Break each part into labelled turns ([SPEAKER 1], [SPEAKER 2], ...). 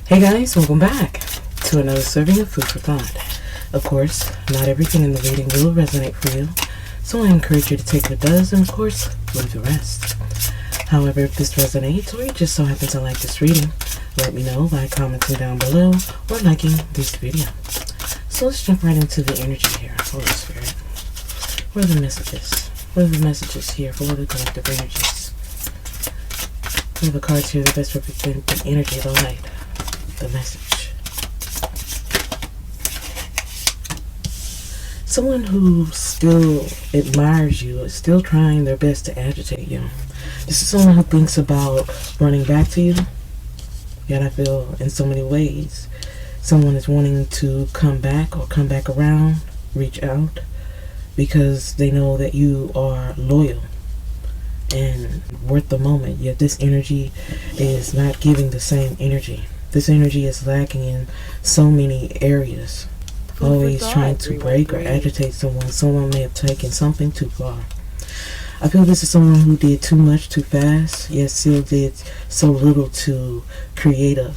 [SPEAKER 1] Hey guys, welcome back to another serving of food for thought. Of course, not everything in the reading will resonate for you, so I encourage you to take what does and of course, leave the rest. However, if this resonates or you just so happen to like this reading, let me know by commenting down below or liking this video. So let's jump right into the energy here. Holy Spirit, what are the messages? What are the messages here for the collective energies? What are the cards here that best represent the energy of the light? The message. Someone who still admires you is still trying their best to agitate you. This is someone who thinks about running back to you, yet I feel in so many ways someone is wanting to come back or come back around, reach out, because they know that you are loyal and worth the moment, yet this energy is not giving the same energy. This energy is lacking in so many areas. Always trying to break or agitate someone. Someone may have taken something too far. I feel this is someone who did too much too fast, yet still did so little to create a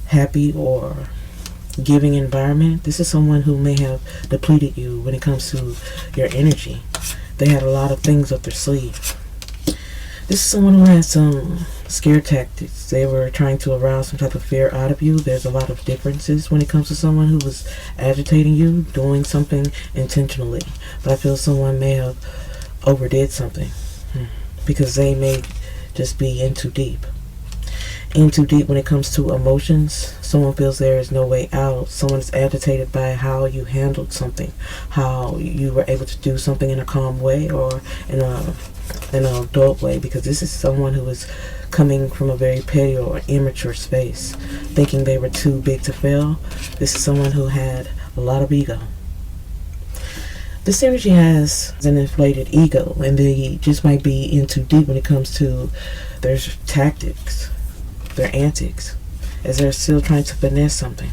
[SPEAKER 1] happy or giving environment. This is someone who may have depleted you when it comes to your energy. They had a lot of things up their sleeve. This is someone who has some scare tactics. They were trying to arouse some type of fear out of you. There's a lot of differences when it comes to someone who was agitating you, doing something intentionally. But I feel someone may have overdid something because they may just be in too deep. In too deep when it comes to emotions. Someone feels there is no way out. Someone is agitated by how you handled something, how you were able to do something in a calm way or in an adult way, because this is someone who is coming from a very petty or immature space, thinking they were too big to fail. This is someone who had a lot of ego. This energy has an inflated ego, and they just might be in too deep when it comes to their tactics, their antics, as they're still trying to finesse something.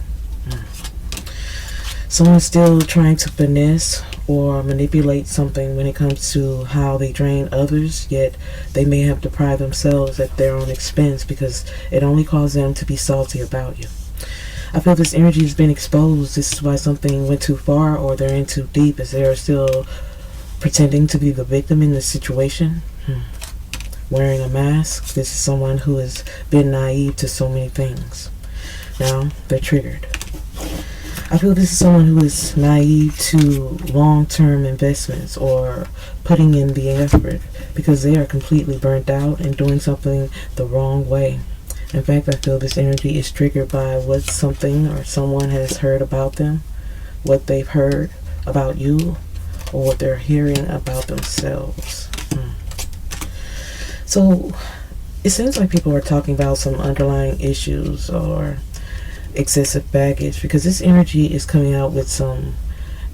[SPEAKER 1] Someone's still trying to finesse or manipulate something when it comes to how they drain others, yet they may have deprived themselves at their own expense because it only caused them to be salty about you. I feel this energy has been exposed. This is why something went too far or they're in too deep, as they're still pretending to be the victim in this situation. Wearing a mask. This is someone who has been naive to so many things. Now they're triggered. I feel this is someone who is naive to long-term investments or putting in the effort because they are completely burnt out and doing something the wrong way. In fact, I feel this energy is triggered by what something or someone has heard about them, what they've heard about you, or what they're hearing about themselves. So it seems like people are talking about some underlying issues or excessive baggage, because this energy is coming out with some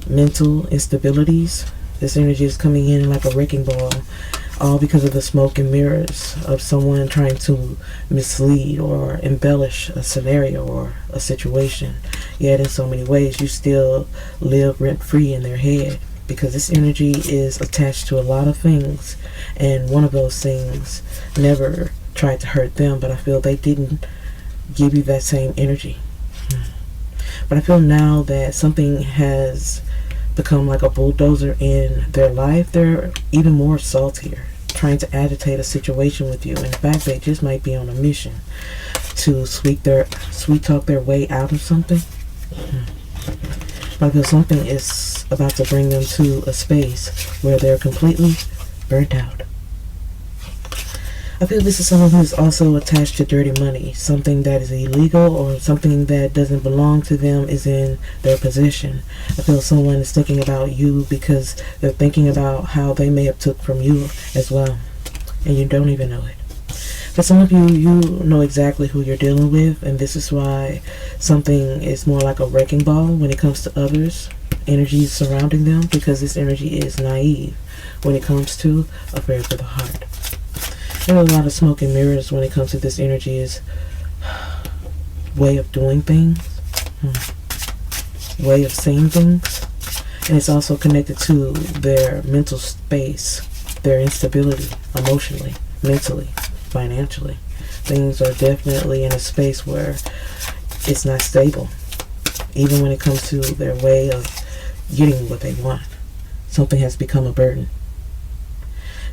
[SPEAKER 1] mental instabilities. This energy is coming in like a wrecking ball, all because of the smoke and mirrors of someone trying to mislead or embellish a scenario or a situation. Yet in so many ways you still live rent-free in their head, because this energy is attached to a lot of things, and one of those things never tried to hurt them, but I feel they didn't give you that same energy. But I feel now that something has become like a bulldozer in their life, they're even more saltier, trying to agitate a situation with you. In fact, they just might be on a mission to sweet talk their way out of something. But I feel something is about to bring them to a space where they're completely burnt out. I feel this is someone who is also attached to dirty money. Something that is illegal or something that doesn't belong to them is in their possession. I feel someone is thinking about you because they're thinking about how they may have took from you as well, and you don't even know it. For some of you, you know exactly who you're dealing with, and this is why something is more like a wrecking ball when it comes to others. Energy surrounding them, because this energy is naive when it comes to affair for the heart. There are a lot of smoke and mirrors when it comes to this energy is way of doing things, way of seeing things, and it's also connected to their mental space, their instability emotionally, mentally, financially. things are definitely in a space where it's not stable. Even when it comes to their way of getting what they want, something has become a burden.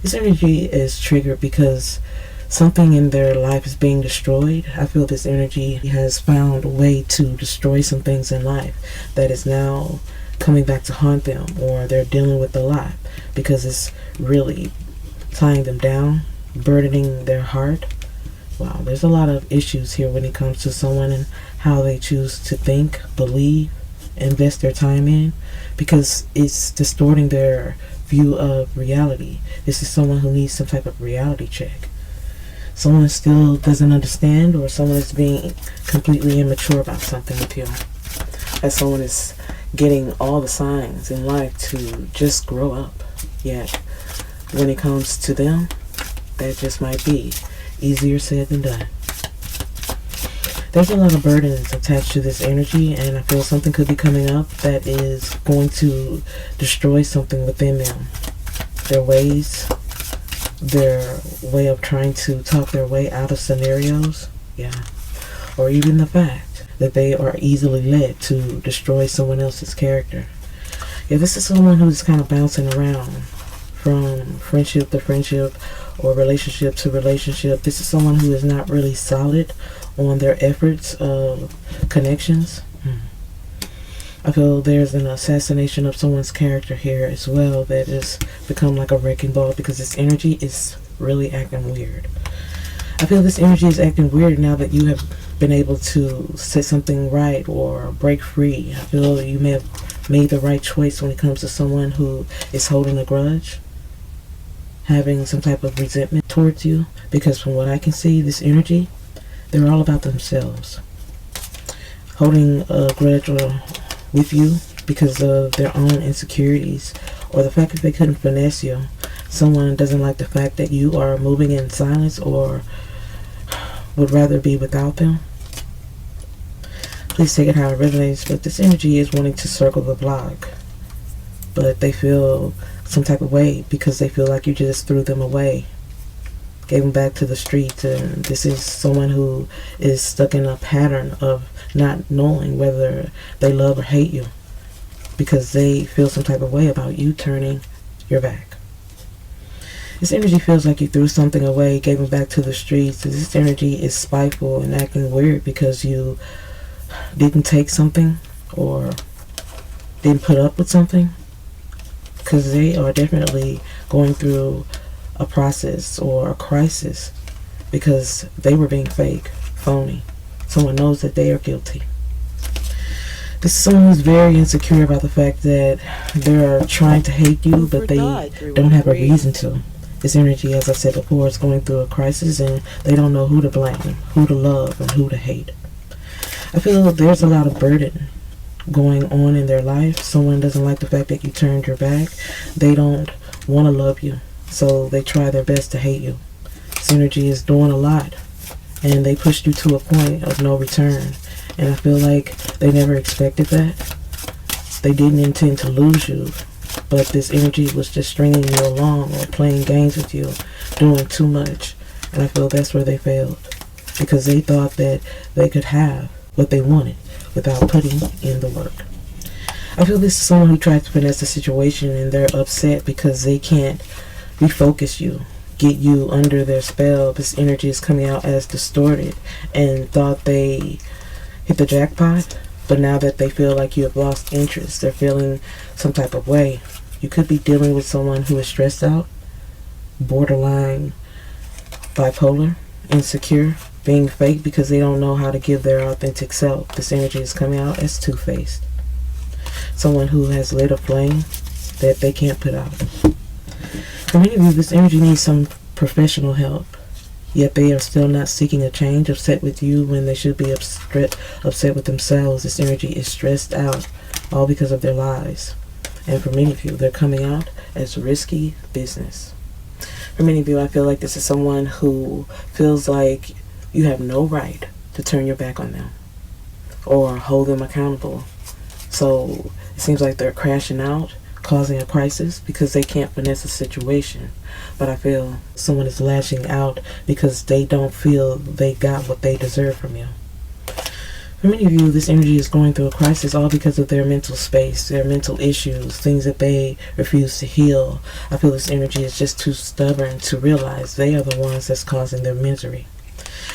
[SPEAKER 1] This energy is triggered because something in their life is being destroyed. I feel this energy has found a way to destroy some things in life that is now coming back to haunt them, or they're dealing with a lot because it's really tying them down, burdening their heart. Wow, there's a lot of issues here when it comes to someone and how they choose to think, believe, invest their time in, because it's distorting their view of reality. This is someone who needs some type of reality check. Someone still doesn't understand, or someone is being completely immature about something with you. As someone is getting all the signs in life to just grow up. Yet, when it comes to them, that just might be easier said than done. There's a lot of burdens attached to this energy, and I feel something could be coming up that is going to destroy something within them. Their ways, their way of trying to talk their way out of scenarios, or even the fact that they are easily led to destroy someone else's character. This is someone who's kind of bouncing around from friendship to friendship or relationship to relationship. This is someone who is not really solid on their efforts of connections. I feel there's an assassination of someone's character here as well that has become like a wrecking ball, because this energy is really acting weird. I feel this energy is acting weird now that you have been able to set something right or break free. I feel you may have made the right choice when it comes to someone who is holding a grudge, having some type of resentment towards you, because from what I can see, this energy, they're all about themselves. Holding a grudge with you because of their own insecurities, or the fact that they couldn't finesse you. Someone doesn't like the fact that you are moving in silence, or would rather be without them. Please take it how it resonates, but this energy is wanting to circle the block, but they feel some type of way because they feel like you just threw them away, gave them back to the streets. And this is someone who is stuck in a pattern of not knowing whether they love or hate you, because they feel some type of way about you turning your back. This energy feels like you threw something away, gave them back to the streets. This energy is spiteful and acting weird because you didn't take something or didn't put up with something, because they are definitely going through a process or a crisis because they were being fake, phony. Someone knows that they are guilty. This is someone who's very insecure about the fact that they're trying to hate you, but they don't have a reason to. This energy, as I said before, is going through a crisis, and they don't know who to blame, who to love, and who to hate. I feel there's a lot of burden going on in their life. Someone doesn't like the fact that you turned your back. They don't want to love you, so they try their best to hate you. This energy is doing a lot, and they pushed you to a point of no return. And I feel like they never expected that. They didn't intend to lose you, but this energy was just stringing you along or playing games with you, doing too much. And I feel that's where they failed, because they thought that they could have what they wanted without putting in the work. I feel this is someone who tried to finesse the situation, and they're upset because they can't refocus you, get you under their spell. This energy is coming out as distorted, and thought they hit the jackpot, but now that they feel like you have lost interest, they're feeling some type of way. You could be dealing with someone who is stressed out, borderline bipolar, insecure, being fake because they don't know how to give their authentic self. This energy is coming out as two-faced. Someone who has lit a flame that they can't put out. For many of you, this energy needs some professional help, yet they are still not seeking a change, upset with you when they should be upset with themselves. This energy is stressed out, all because of their lies. And for many of you, they're coming out as risky business. For many of you, I feel like this is someone who feels like you have no right to turn your back on them or hold them accountable. So it seems like they're crashing out, causing a crisis because they can't finesse a situation. But I feel someone is lashing out because they don't feel they got what they deserve from you. For many of you, this energy is going through a crisis all because of their mental space, their mental issues, things that they refuse to heal. I feel this energy is just too stubborn to realize they are the ones that's causing their misery.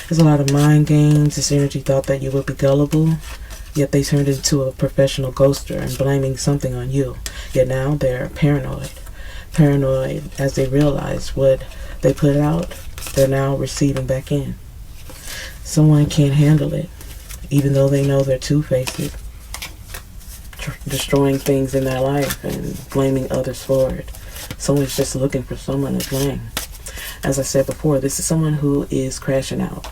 [SPEAKER 1] There's a lot of mind games. This energy thought that you would be gullible, yet they turned into a professional ghoster and blaming something on you. Yet now they're paranoid. Paranoid as they realize what they put out, they're now receiving back in. Someone can't handle it, even though they know they're two-faced, destroying things in their life and blaming others for it. Someone's just looking for someone to blame. As I said before, this is someone who is crashing out.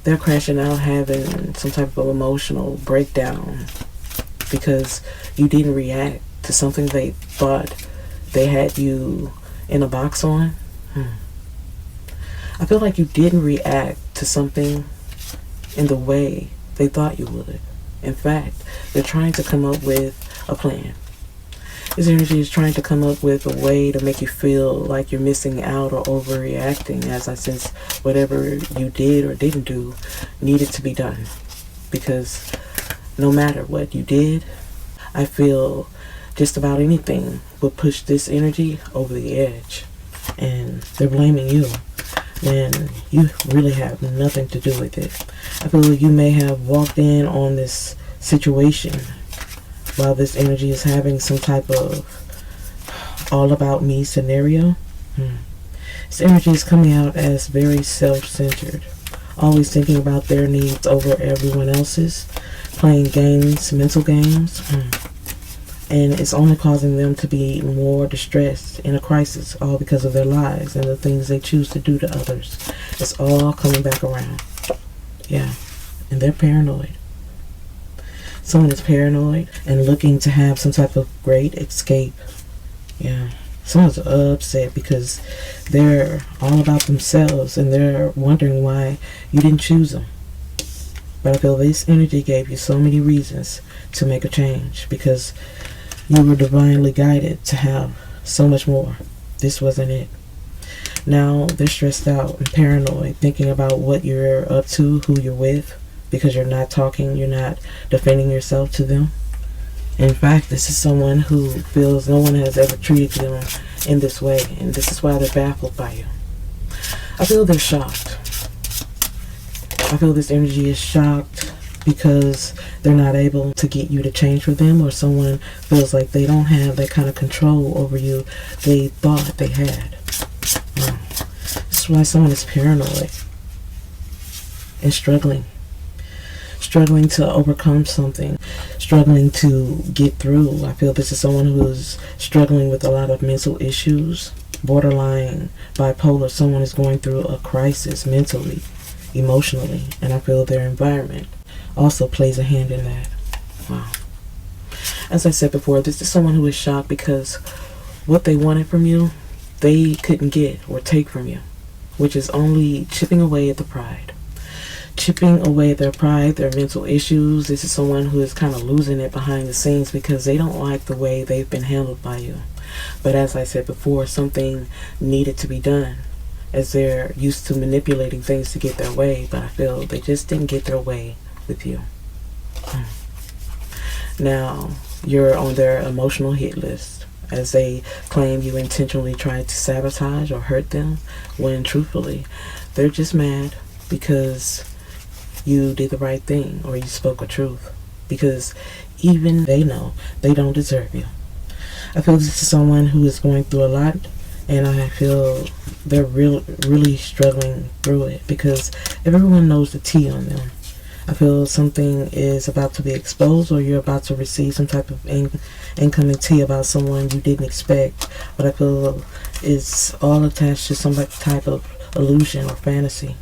[SPEAKER 1] They're crashing out, having some type of emotional breakdown because you didn't react to something they thought they had you in a box on. I feel like you didn't react to something in the way they thought you would. In fact, they're trying to come up with a plan. This energy is trying to come up with a way to make you feel like you're missing out or overreacting, as I sense whatever you did or didn't do needed to be done. Because no matter what you did, I feel just about anything would push this energy over the edge. And they're blaming you when you really have nothing to do with it. I feel like you may have walked in on this situation while this energy is having some type of all about me scenario. This energy is coming out as very self-centered, always thinking about their needs over everyone else's, playing games, mental games, and it's only causing them to be more distressed in a crisis, all because of their lives and the things they choose to do to others. It's all coming back around. Yeah, and they're paranoid. Someone is paranoid and looking to have some type of great escape. Yeah, someone's upset because they're all about themselves and they're wondering why you didn't choose them. But I feel this energy gave you so many reasons to make a change because you were divinely guided to have so much more. This wasn't it. Now they're stressed out and paranoid, thinking about what you're up to, who you're with, because you're not talking, you're not defending yourself to them. In fact, this is someone who feels no one has ever treated them in this way, and this is why they're baffled by you. I feel they're shocked. I feel this energy is shocked because they're not able to get you to change for them, or someone feels like they don't have that kind of control over you they thought they had. This is why someone is paranoid and struggling to overcome something, struggling to get through. I feel this is someone who's struggling with a lot of mental issues, borderline bipolar. Someone is going through a crisis mentally, emotionally, and I feel their environment also plays a hand in that. Wow. As I said before, this is someone who is shocked because what they wanted from you, they couldn't get or take from you, which is only chipping away at the pride. Chipping away at their pride, their mental issues. This is someone who is kind of losing it behind the scenes because they don't like the way they've been handled by you. But as I said before, something needed to be done, as they're used to manipulating things to get their way, but I feel they just didn't get their way with you. Now, you're on their emotional hit list, as they claim you intentionally tried to sabotage or hurt them, when truthfully, they're just mad because you did the right thing or you spoke a truth, because even they know they don't deserve you. I feel this is someone who is going through a lot, and I feel they're really struggling through it because everyone knows the tea on them. I feel something is about to be exposed, or you're about to receive some type of incoming tea about someone you didn't expect, but I feel it's all attached to some type of illusion or fantasy.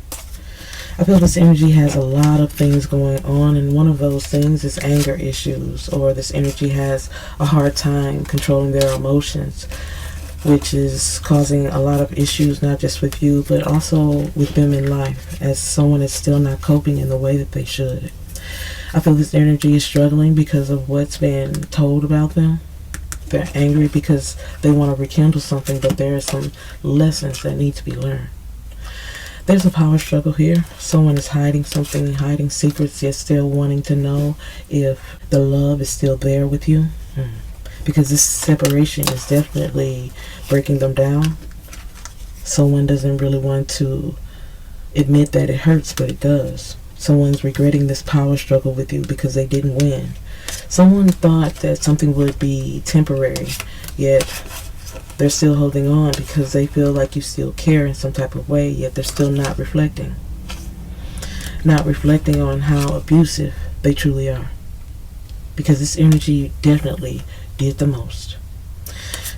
[SPEAKER 1] I feel this energy has a lot of things going on, and one of those things is anger issues, or this energy has a hard time controlling their emotions, which is causing a lot of issues, not just with you, but also with them in life, as someone is still not coping in the way that they should. I feel this energy is struggling because of what's been told about them. They're angry because they want to rekindle something, but there are some lessons that need to be learned. There's a power struggle here. Someone is hiding something, hiding secrets, yet still wanting to know if the love is still there with you. Because this separation is definitely breaking them down. Someone doesn't really want to admit that it hurts, but it does. Someone's regretting this power struggle with you because they didn't win. Someone thought that something would be temporary, yet they're still holding on because they feel like you still care in some type of way, yet they're still not reflecting. Not reflecting on how abusive they truly are. Because this energy definitely did the most.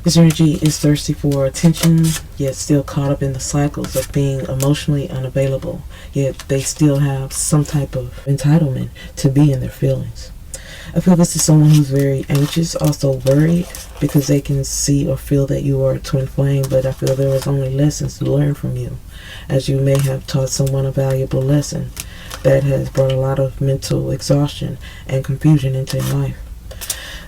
[SPEAKER 1] This energy is thirsty for attention, yet still caught up in the cycles of being emotionally unavailable, yet they still have some type of entitlement to be in their feelings. I feel this is someone who's very anxious, also worried, because they can see or feel that you are a twin flame, but I feel there is only lessons to learn from you, as you may have taught someone a valuable lesson that has brought a lot of mental exhaustion and confusion into your life.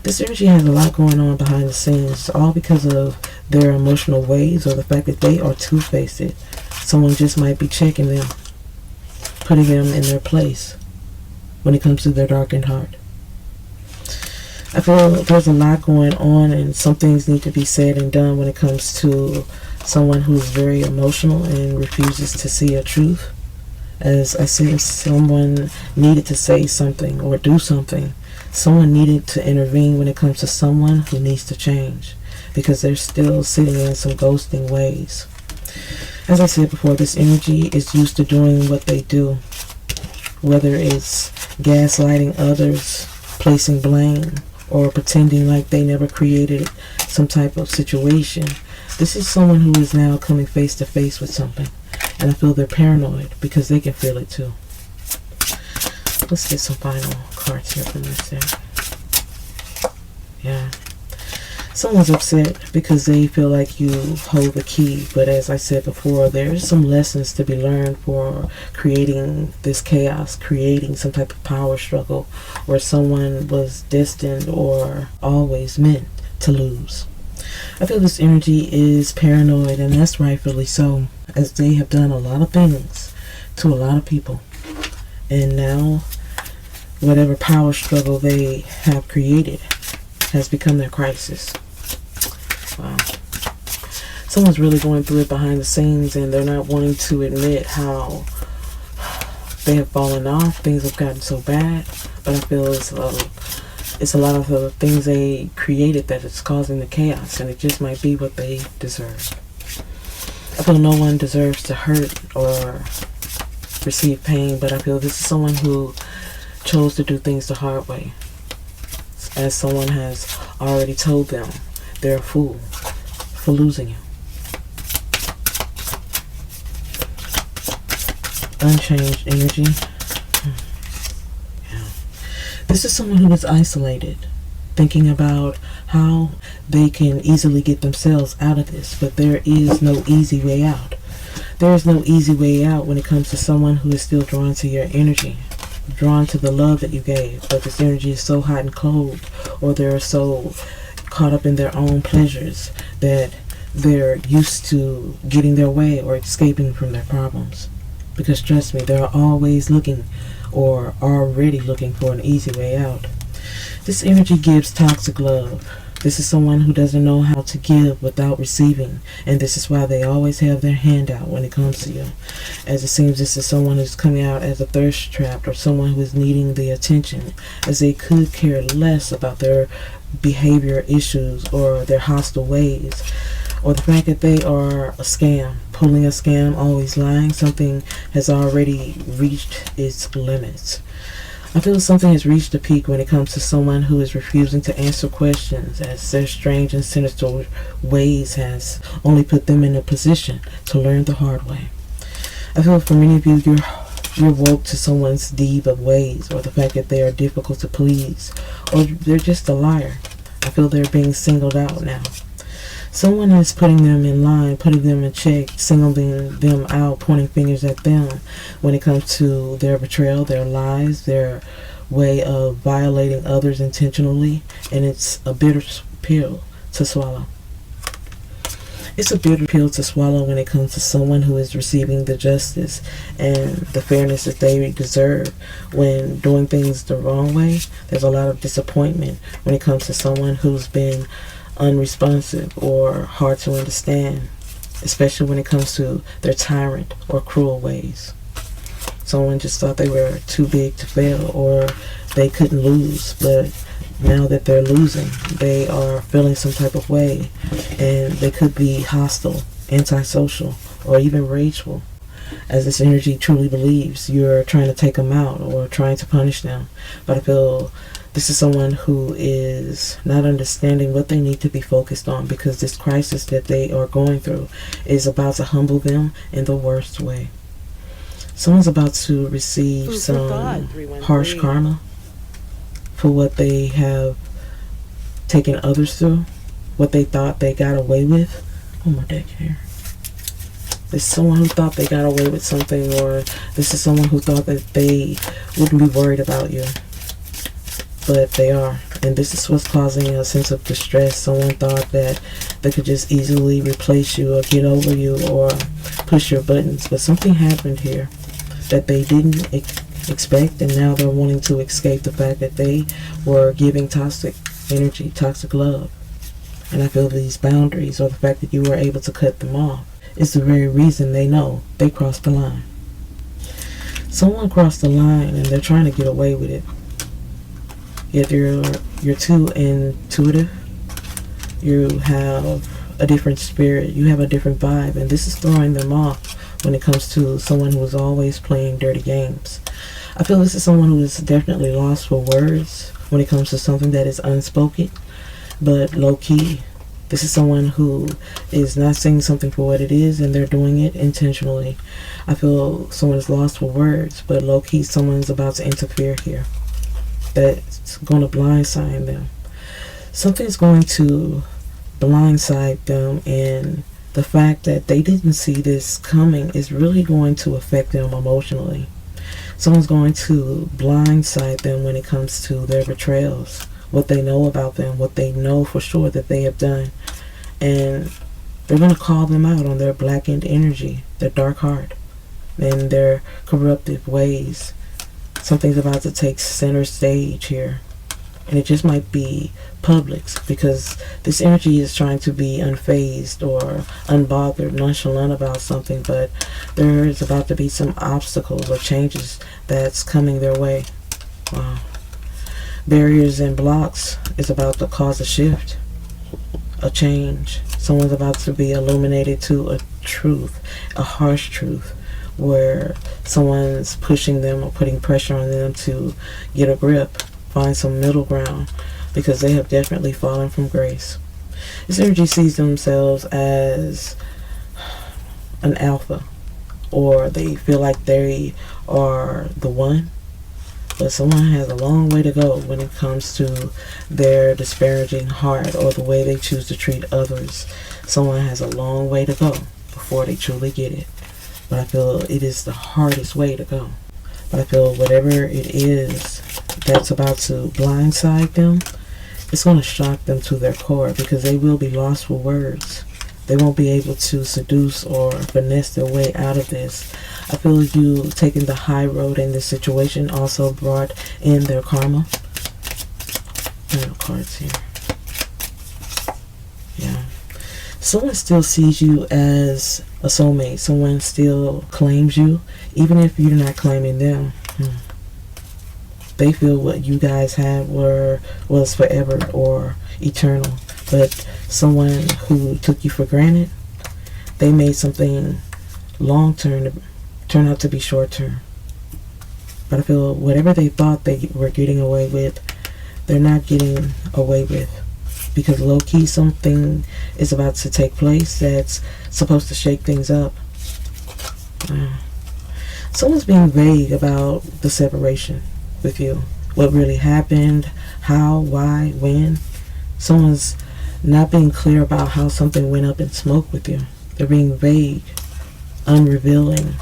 [SPEAKER 1] This energy has a lot going on behind the scenes, all because of their emotional ways or the fact that they are two-faced. Someone just might be checking them, putting them in their place when it comes to their darkened heart. I feel there's a lot going on and some things need to be said and done when it comes to someone who is very emotional and refuses to see a truth. As I see someone needed to say something or do something. Someone needed to intervene when it comes to someone who needs to change, because they're still sitting in some ghosting ways. As I said before, this energy is used to doing what they do, whether it's gaslighting others, placing blame, or pretending like they never created some type of situation. This is someone who is now coming face to face with something, and I feel they're paranoid because they can feel it too. Let's get some final cards here from this deck. Yeah. Someone's upset because they feel like you hold the key, but as I said before, there's some lessons to be learned for creating this chaos, creating some type of power struggle where someone was destined or always meant to lose. I feel this energy is paranoid, and that's rightfully so, as they have done a lot of things to a lot of people. And now, whatever power struggle they have created has become their crisis. Wow. Someone's really going through it behind the scenes, and they're not wanting to admit how they have fallen off. Things have gotten so bad, but I feel it's a lot of the things they created that is causing the chaos, and it just might be what they deserve. I feel no one deserves to hurt or receive pain, but I feel this is someone who chose to do things the hard way. As someone has already told them, they're a fool for losing you. Unchanged energy. Yeah. This is someone who is isolated, thinking about how they can easily get themselves out of this, but there is no easy way out. There is no easy way out when it comes to someone who is still drawn to your energy, drawn to the love that you gave, but this energy is so hot and cold, or they're so caught up in their own pleasures that they're used to getting their way or escaping from their problems. Because trust me, they're always looking or already looking for an easy way out. This energy gives toxic love. This is someone who doesn't know how to give without receiving, and this is why they always have their hand out when it comes to you. As it seems, this is someone who's coming out as a thirst trap, or someone who is needing the attention, as they could care less about their behavior issues or their hostile ways, or the fact that they are a scam, pulling a scam, always lying. Something has already reached its limits. I feel something has reached a peak when it comes to someone who is refusing to answer questions, as their strange and sinister ways has only put them in a position to learn the hard way. I feel for many of you, you're woke to someone's diva ways, or the fact that they are difficult to please, or they're just a liar. I feel they're being singled out now. Someone is putting them in line, putting them in check, singling them out, pointing fingers at them when it comes to their betrayal, their lies, their way of violating others intentionally. And it's a bitter pill, to swallow. It's a bitter pill to swallow when it comes to someone who is receiving the justice and the fairness that they deserve when doing things the wrong way. There's a lot of disappointment when it comes to someone who's been unresponsive or hard to understand, especially when it comes to their tyrant or cruel ways. Someone just thought they were too big to fail or they couldn't lose, but now that they're losing, they are feeling some type of way, and they could be hostile, antisocial, or even rageful, as this energy truly believes you're trying to take them out or trying to punish them. But I feel this is someone who is not understanding what they need to be focused on, because this crisis that they are going through is about to humble them in the worst way. Someone's about to receive some harsh karma for what they have taken others through, what they thought they got away with. Oh, my deck here. There's someone who thought they got away with something, or this is someone who thought that they wouldn't be worried about you, but they are. And this is what's causing a sense of distress. Someone thought that they could just easily replace you or get over you or push your buttons, but something happened here that they didn't expect, and now they're wanting to escape the fact that they were giving toxic energy, toxic love. And I feel these boundaries, or the fact that you were able to cut them off, is the very reason they know they crossed the line. Someone crossed the line and they're trying to get away with it. Yet you're too intuitive. You have a different spirit. You have a different vibe, and this is throwing them off when it comes to someone who is always playing dirty games. I feel this is someone who is definitely lost for words when it comes to something that is unspoken, but low-key. This is someone who is not saying something for what it is, and they're doing it intentionally. I feel someone is lost for words, but low-key someone's about to interfere here that's going to blindside them. Something's going to blindside them, and the fact that they didn't see this coming is really going to affect them emotionally. Someone's going to blindside them when it comes to their betrayals, what they know about them, what they know for sure that they have done. And they're going to call them out on their blackened energy, their dark heart, and their corruptive ways. Something's about to take center stage here. And it just might be Publix, because this energy is trying to be unfazed or unbothered, nonchalant about something, but there is about to be some obstacles or changes that's coming their way. Wow. Barriers and blocks is about to cause a shift, a change. Someone's about to be illuminated to a truth, a harsh truth, where someone's pushing them or putting pressure on them to get a grip, find some middle ground, because they have definitely fallen from grace. This energy sees themselves as an alpha, or they feel like they are the one, but someone has a long way to go when it comes to their disparaging heart or the way they choose to treat others. Someone has a long way to go before they truly get it. But I feel it is the hardest way to go. But I feel whatever it is that's about to blindside them, it's going to shock them to their core, because they will be lost for words. They won't be able to seduce or finesse their way out of this. I feel you taking the high road in this situation also brought in their karma. Cards here. Yeah. Someone still sees you as a soulmate. Someone still claims you, even if you're not claiming them. They feel what you guys had was forever or eternal. But someone who took you for granted, they made something long-term turn out to be short-term. But I feel whatever they thought they were getting away with, they're not getting away with. Because low-key something is about to take place that's supposed to shake things up. Someone's being vague about the separation with you. What really happened, how, why, when. Someone's not being clear about how something went up in smoke with you. They're being vague, unrevealing,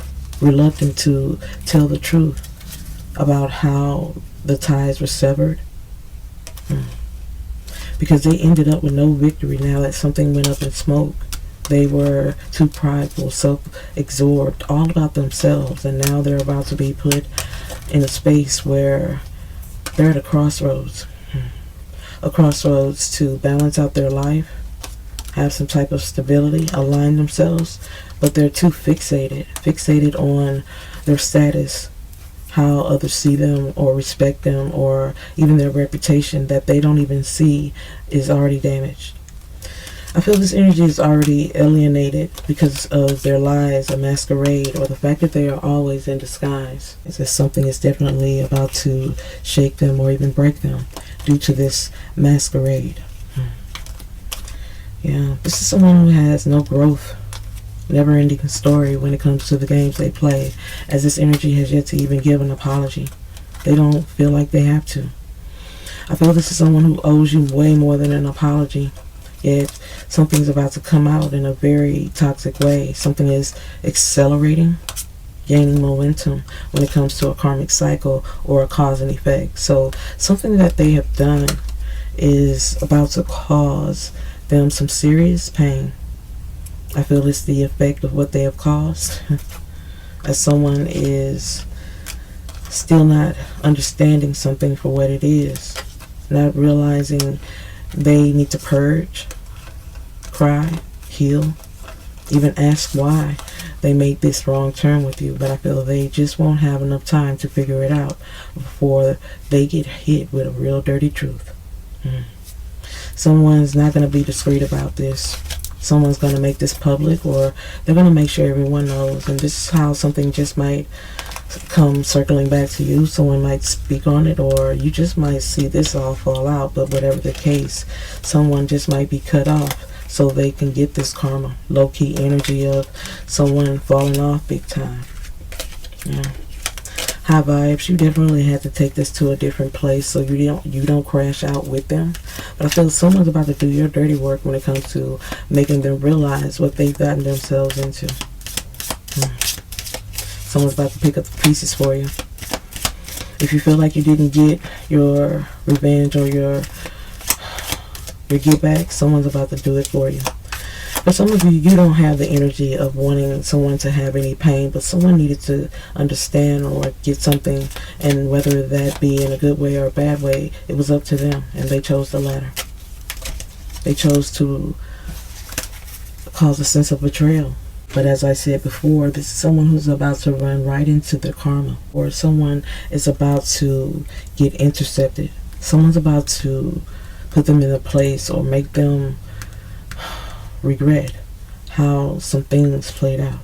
[SPEAKER 1] reluctant to tell the truth about how the ties were severed. because they ended up with no victory now that something went up in smoke. They were too prideful, self-absorbed, all about themselves, and now they're about to be put in a space where they're at a crossroads. A crossroads to balance out their life, have some type of stability, align themselves, but they're too fixated on their status, how others see them or respect them, or even their reputation that they don't even see is already damaged. I feel this energy is already alienated because of their lies, a masquerade, or the fact that they are always in disguise. It's that something is definitely about to shake them or even break them due to this masquerade. Yeah, this is someone who has no growth, never-ending story when it comes to the games they play, as this energy has yet to even give an apology. They don't feel like they have to. I feel this is someone who owes you way more than an apology. Yet something's about to come out in a very toxic way. Something is accelerating, gaining momentum when it comes to a karmic cycle or a cause and effect. So something that they have done is about to cause them some serious pain. I feel it's the effect of what they have caused. As someone is still not understanding something for what it is, not realizing they need to purge, cry, heal, even ask why they made this wrong turn with you. But I feel they just won't have enough time to figure it out before they get hit with a real dirty truth. Someone's not going to be discreet about this. Someone's going to make this public, or they're going to make sure everyone knows. And this is how something just might come circling back to you. Someone might speak on it, or you just might see this all fall out. But whatever the case, someone just might be cut off so they can get this karma, low-key energy of someone falling off big time. Yeah. High vibes. You definitely had to take this to a different place so you don't crash out with them. But I feel someone's about to do your dirty work when it comes to making them realize what they've gotten themselves into. Someone's about to pick up the pieces for you. If you feel like you didn't get your revenge or your get back, someone's about to do it for you. For some of you, you don't have the energy of wanting someone to have any pain, but someone needed to understand or get something, and whether that be in a good way or a bad way, it was up to them, and they chose the latter. They chose to cause a sense of betrayal. But as I said before, this is someone who's about to run right into their karma, or someone is about to get intercepted. Someone's about to put them in a place or make them regret how some things played out.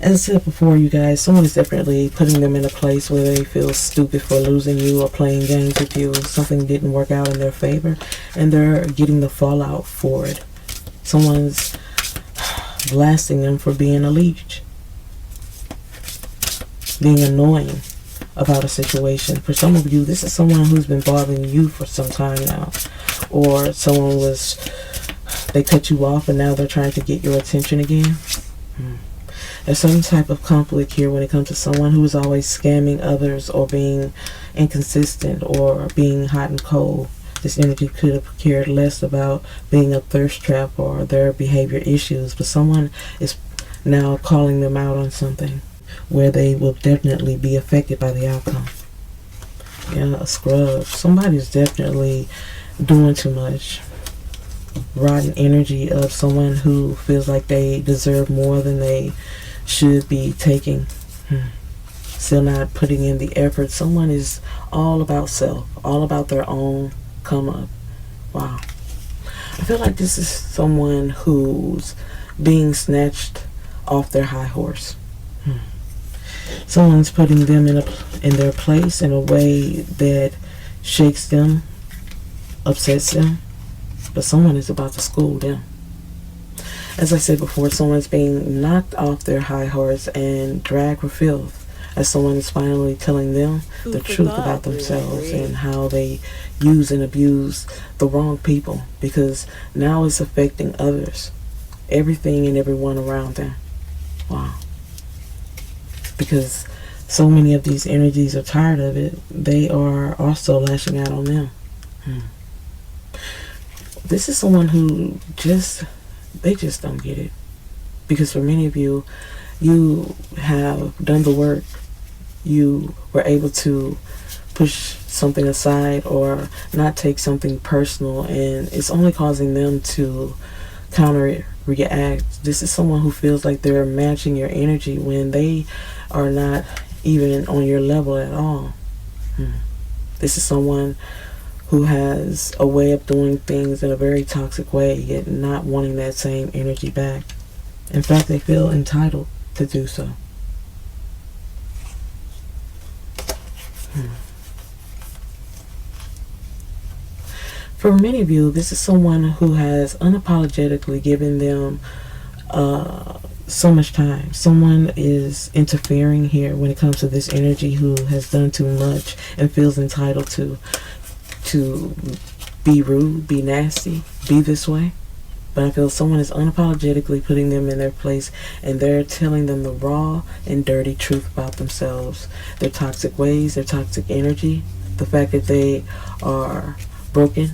[SPEAKER 1] As I said before, you guys, someone is definitely putting them in a place where they feel stupid for losing you or playing games with you. Something didn't work out in their favor, and they're getting the fallout for it. Someone's blasting them for being a leech, being annoying about a situation. For some of you, this is someone who's been bothering you for some time now, or someone they cut you off and now they're trying to get your attention again. There's some type of conflict here when it comes to someone who is always scamming others or being inconsistent or being hot and cold. This energy could have cared less about being a thirst trap or their behavior issues, but someone is now calling them out on something where they will definitely be affected by the outcome. Yeah, a scrub. Somebody's definitely doing too much. Rotten energy of someone who feels like they deserve more than they should be taking. Still not putting in the effort. Someone is all about self, all about their own come up. Wow. I feel like this is someone who's being snatched off their high horse. Someone's putting them in their place in a way that shakes them, upsets them, but someone is about to school them. As I said before, someone's being knocked off their high horse and dragged for filth, as someone is finally telling them the truth about themselves and how they use and abuse the wrong people, because now it's affecting others, everything and everyone around them. Wow. Because so many of these energies are tired of it, they are also lashing out on them. This is someone who they just don't get it. Because for many of you, you have done the work. You were able to push something aside or not take something personal, and it's only causing them to counter react. This is someone who feels like they're matching your energy when they are not even on your level at all. This is someone who has a way of doing things in a very toxic way, yet not wanting that same energy back. In fact, they feel entitled to do so. For many of you, this is someone who has unapologetically given them so much time. Someone is interfering here when it comes to this energy, who has done too much and feels entitled to be rude, be nasty, be this way. But I feel someone is unapologetically putting them in their place, and they're telling them the raw and dirty truth about themselves, their toxic ways, their toxic energy, the fact that they are broken.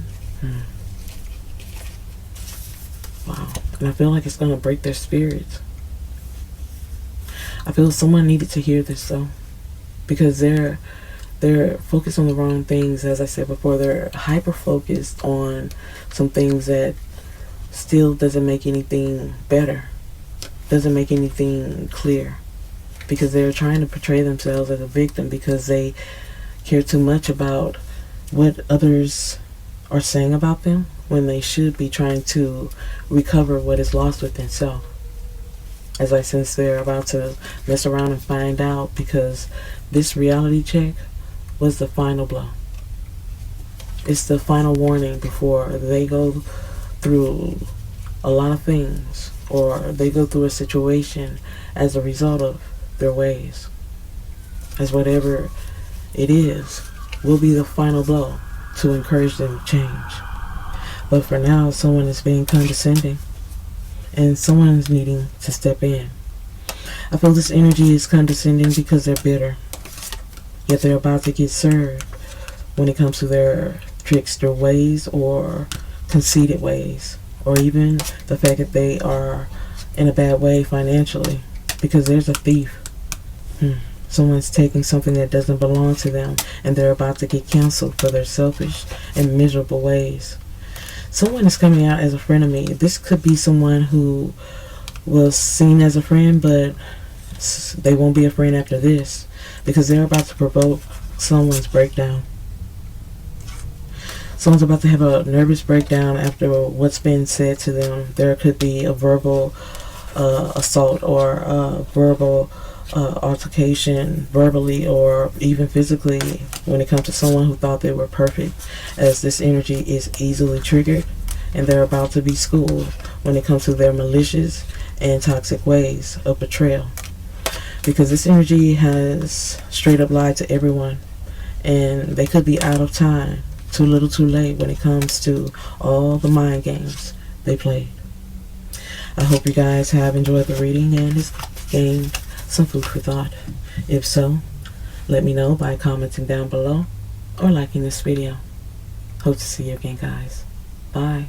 [SPEAKER 1] Wow. And I feel like it's going to break their spirits. I feel someone needed to hear this, though, because they're focused on the wrong things. As I said before, they're hyper focused on some things that still doesn't make anything better, doesn't make anything clear, because they're trying to portray themselves as a victim because they care too much about what others are saying about them, when they should be trying to recover what is lost within self. As I sense they're about to mess around and find out, because this reality check was the final blow. It's the final warning before they go through a lot of things, or they go through a situation as a result of their ways. As whatever it is will be the final blow to encourage them to change. But for now, someone is being condescending, and someone is needing to step in. I feel this energy is condescending because they're bitter, yet they're about to get served when it comes to their trickster ways or conceited ways, or even the fact that they are in a bad way financially, because there's a thief. Someone's taking something that doesn't belong to them, and they're about to get canceled for their selfish and miserable ways. Someone is coming out as a friend of me. This could be someone who was seen as a friend, but they won't be a friend after this, because they're about to provoke someone's breakdown. Someone's about to have a nervous breakdown after what's been said to them. There could be a verbal assault or a verbal altercation, verbally or even physically, when it comes to someone who thought they were perfect, as this energy is easily triggered, and they're about to be schooled when it comes to their malicious and toxic ways of betrayal, because this energy has straight up lied to everyone, and they could be out of time, too little too late, when it comes to all the mind games they played. I hope you guys have enjoyed the reading and has gained some food for thought. If so, let me know by commenting down below or liking this video. Hope to see you again, guys. Bye.